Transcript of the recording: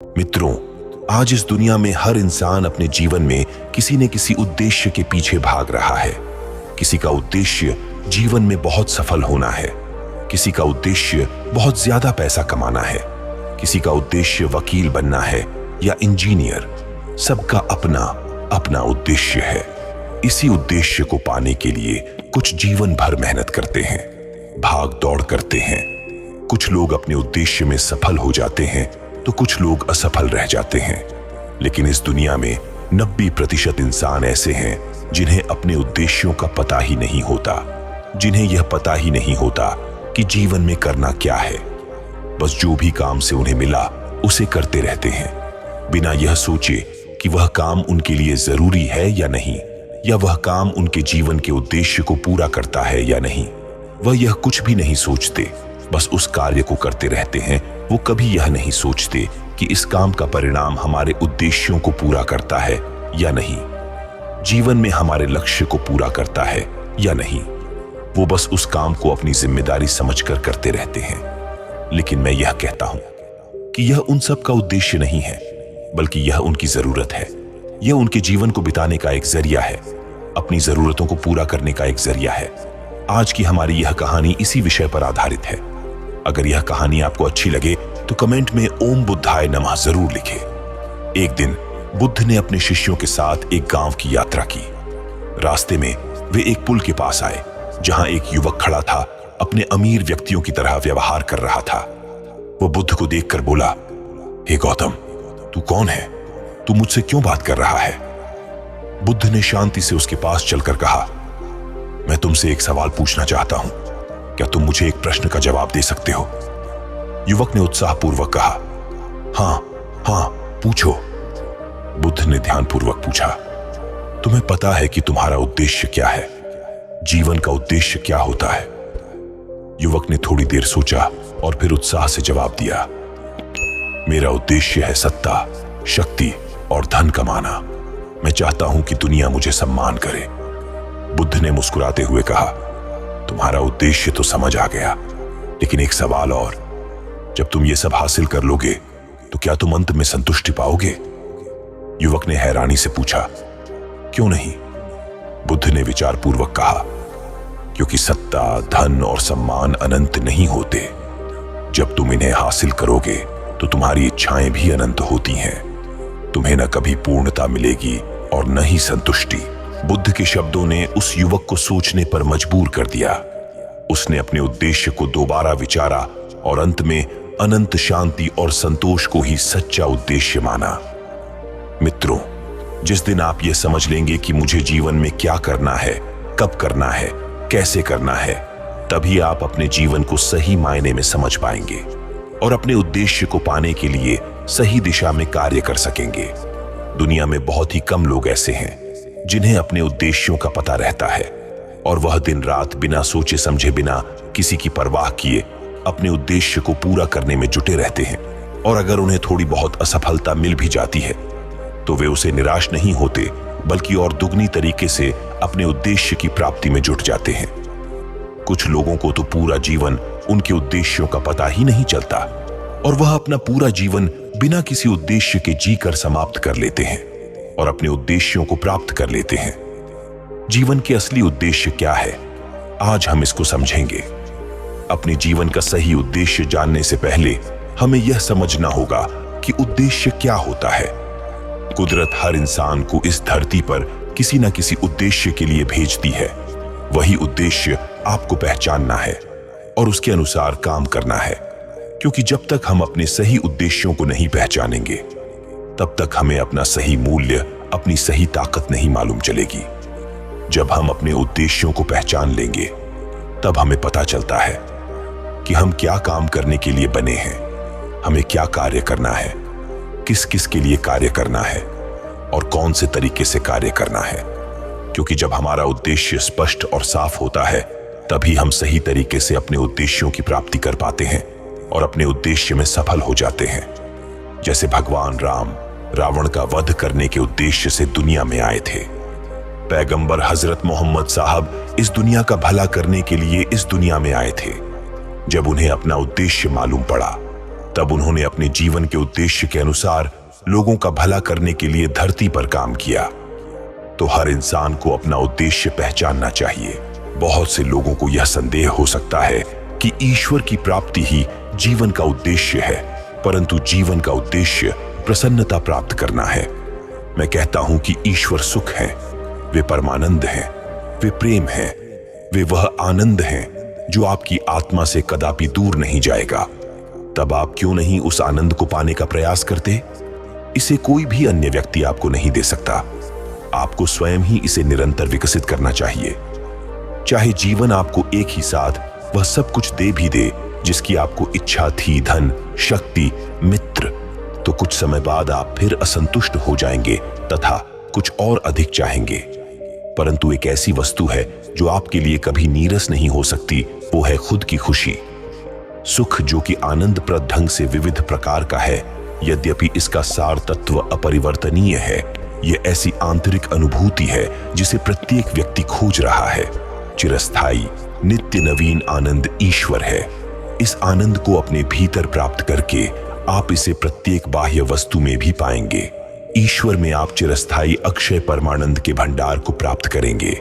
मित्रों, आज इस दुनिया में हर इंसान अपने जीवन में किसी न किसी उद्देश्य के पीछे भाग रहा है। किसी का उद्देश्य जीवन में बहुत सफल होना है, किसी का उद्देश्य बहुत ज्यादा पैसा कमाना है, किसी का उद्देश्य वकील बनना है या इंजीनियर। सबका अपना अपना उद्देश्य है। इसी उद्देश्य को पाने के लिए कुछ जीवन भर मेहनत करते हैं, भाग दौड़ करते हैं। कुछ लोग अपने उद्देश्य में सफल हो जाते हैं तो कुछ लोग असफल रह जाते हैं। लेकिन इस दुनिया में 90% इंसान ऐसे हैं जिन्हें अपने उद्देश्यों का पता ही नहीं होता, जिन्हें यह पता ही नहीं होता कि जीवन में करना क्या है। बस जो भी काम से उन्हें मिला उसे करते रहते हैं, बिना यह सोचे कि वह काम उनके लिए जरूरी है या नहीं, या वह काम उनके जीवन के उद्देश्य को पूरा करता है या नहीं। वह यह कुछ भी नहीं सोचते, बस उस कार्य को करते रहते हैं। वो कभी यह नहीं सोचते कि इस काम का परिणाम हमारे उद्देश्यों को पूरा करता है या नहीं, जीवन में हमारे लक्ष्य को पूरा करता है या नहीं। वो बस उस काम को अपनी जिम्मेदारी समझकर करते रहते हैं। लेकिन मैं यह कहता हूं कि यह उन सब का उद्देश्य नहीं है, बल्कि यह उनकी जरूरत है। यह उनके जीवन को बिताने का एक जरिया है, अपनी जरूरतों को पूरा करने का एक जरिया है। आज की हमारी यह कहानी इसी विषय पर आधारित है। अगर यह कहानी आपको अच्छी लगे तो कमेंट में ओम बुद्धाय नमः जरूर लिखें। एक दिन बुद्ध ने अपने शिष्यों के साथ एक गांव की यात्रा की। रास्ते में वे एक पुल के पास आए, जहां एक युवक खड़ा था, अपने अमीर व्यक्तियों की तरह व्यवहार कर रहा था। वो बुद्ध को देखकर बोला, हे गौतम, तू कौन है? तू मुझसे क्यों बात कर रहा है? बुद्ध ने शांति से उसके पास चलकर कहा, मैं तुमसे एक सवाल पूछना चाहता हूं, क्या तुम मुझे एक प्रश्न का जवाब दे सकते हो? युवक ने उत्साहपूर्वक कहा, हाँ, पूछो। बुद्ध ने ध्यानपूर्वक पूछा, तुम्हें पता है कि तुम्हारा उद्देश्य क्या है? जीवन का उद्देश्य क्या होता है? युवक ने थोड़ी देर सोचा और फिर उत्साह से जवाब दिया, मेरा उद्देश्य है सत्ता, शक्ति और धन कमाना। मैं चाहता हूं कि दुनिया मुझे सम्मान करे। बुद्ध ने मुस्कुराते हुए कहा, तुम्हारा उद्देश्य तो समझ आ गया, लेकिन एक सवाल और, जब तुम ये सब हासिल कर लोगे तो क्या तुम अंत में संतुष्टि पाओगे? युवक ने हैरानी से पूछा, क्यों नहीं? बुद्ध ने विचारपूर्वक कहा, क्योंकि सत्ता, धन और सम्मान अनंत नहीं होते। जब तुम इन्हें हासिल करोगे तो तुम्हारी इच्छाएं भी अनंत होती हैं। तुम्हें न कभी पूर्णता मिलेगी और न ही संतुष्टि। बुद्ध के शब्दों ने उस युवक को सोचने पर मजबूर कर दिया। उसने अपने उद्देश्य को दोबारा विचारा और अंत में अनंत शांति और संतोष को ही सच्चा उद्देश्य माना। मित्रों, जिस दिन आप यह समझ लेंगे कि मुझे जीवन में क्या करना है, कब करना है, कैसे करना है, तभी आप अपने जीवन को सही मायने में समझ पाएंगे और अपने उद्देश्य को पाने के लिए सही दिशा में कार्य कर सकेंगे। दुनिया में बहुत ही कम लोग ऐसे हैं जिन्हें अपने उद्देश्यों का पता रहता है और वह दिन रात बिना सोचे समझे, बिना किसी की परवाह किए अपने उद्देश्य को पूरा करने में जुटे रहते हैं। और अगर उन्हें थोड़ी बहुत असफलता मिल भी जाती है तो वे उसे निराश नहीं होते, बल्कि और दुगनी तरीके से अपने उद्देश्य की प्राप्ति में जुट जाते हैं। कुछ लोगों को तो पूरा जीवन उनके उद्देश्यों का पता ही नहीं चलता और वह अपना पूरा जीवन बिना किसी उद्देश्य के जीकर समाप्त कर लेते हैं और अपने उद्देश्यों को प्राप्त कर लेते हैं। जीवन के असली उद्देश्य क्या है, आज हम इसको समझेंगे। अपने जीवन का सही उद्देश्य जानने से पहले हमें यह समझना होगा कि उद्देश्य क्या होता है। कुदरत हर इंसान को इस धरती पर किसी न किसी उद्देश्य के लिए भेजती है। वही उद्देश्य आपको पहचानना है और उसके अनुसार काम करना है, क्योंकि जब तक हम अपने सही उद्देश्यों को नहीं पहचानेंगे तब तक हमें अपना सही मूल्य, अपनी सही ताकत नहीं मालूम चलेगी। जब हम अपने उद्देश्यों को पहचान लेंगे तब हमें पता चलता है कि हम क्या काम करने के लिए बने हैं, हमें क्या कार्य करना है, किस किस के लिए कार्य करना है और कौन से तरीके से कार्य करना है। क्योंकि जब हमारा उद्देश्य स्पष्ट और साफ होता है तभी हम सही तरीके से अपने उद्देश्यों की प्राप्ति कर पाते हैं और अपने उद्देश्य में सफल हो जाते हैं। जैसे भगवान राम रावण का वध करने के उद्देश्य से दुनिया में आए थे। पैगंबर हजरत मोहम्मद साहब इस दुनिया का भला करने के लिए इस दुनिया में आए थे। जब उन्हें अपना उद्देश्य मालूम पड़ा तब उन्होंने अपने जीवन के उद्देश्य के अनुसार लोगों का भला करने के लिए धरती पर काम किया। तो हर इंसान को अपना उद्देश्य पहचानना चाहिए। बहुत से लोगों को यह संदेह हो सकता है कि ईश्वर की प्राप्ति ही जीवन का उद्देश्य है, परंतु जीवन का उद्देश्य प्रसन्नता प्राप्त करना है। मैं कहता हूं कि ईश्वर सुख है, वे परमानंद हैं, वे प्रेम हैं, वे वह आनंद हैं जो आपकी आत्मा से कदापि दूर नहीं जाएगा। तब आप क्यों नहीं उस आनंद को पाने का प्रयास करते? इसे कोई भी अन्य व्यक्ति आपको नहीं दे सकता। आपको स्वयं ही इसे निरंतर विकसित करना चाहिए। चाहे जीवन आपको एक ही साथ वह सब कुछ दे भी दे जिसकी आपको इच्छा थी, धन, शक्ति, मित्र, तो कुछ समय बाद आप फिर असंतुष्ट हो जाएंगे तथा कुछ और अधिक चाहेंगे। परंतु एक ऐसी वस्तु है जो आपके लिए कभी नीरस नहीं हो सकती, वो है खुद की खुशी। सुख जो कि आनंदप्रद ढंग से विविध प्रकार का है, यद्यपि इसका सार तत्व अपरिवर्तनीय है। यह ऐसी आंतरिक अनुभूति है जिसे प्रत्येक व्यक्ति खोज रहा है। चिरस्थायी, नित्य नवीन आनंद ईश्वर है। इस आनंद को अपने भीतर प्राप्त करके आप इसे प्रत्येक बाह्य वस्तु में भी पाएंगे। ईश्वर में आप चिरस्थायी अक्षय परमानंद के भंडार को प्राप्त करेंगे।